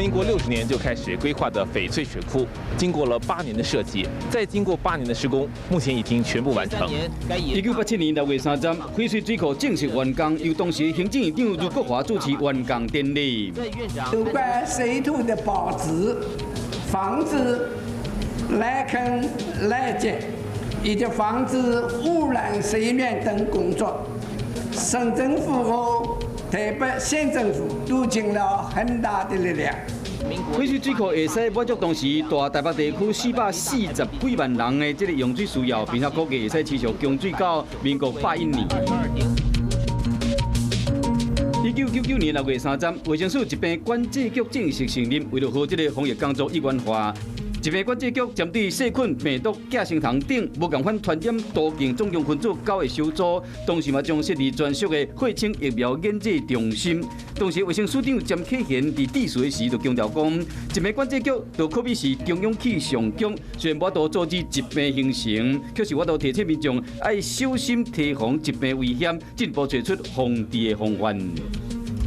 民国60年就开始规划的翡翠水库，经过了8年的设计，再经过8年的施工，目前已经全部完成。1987年6月3日，翡翠水库正式完工，由当时行政院长卢国华主持完工典礼。有关水土的保持、防止滥垦滥截以及防止污染水面等工作，省政府和台北县政府都尽了很大的力量。翡翠水库会使满足当时大台北地区440几万人的这个用水需要，并且估计会使持续供水到民国81年。1999年6月3日，卫生署疾病管制局正式成立，为了让这个防疫工作一元化。疾病管制局针对细菌、病毒、寄生虫等无共款传染途径总共分组9个小组，同时嘛将设立专属的血清疫苗研制中心。同时，卫生署长詹启贤伫致辞时就强调讲，疾病管制局就可比是中央气象局，虽然无法阻止疾病形成，却是我都提醒民众要小心提防疾病危险，进一步找出防治的方案。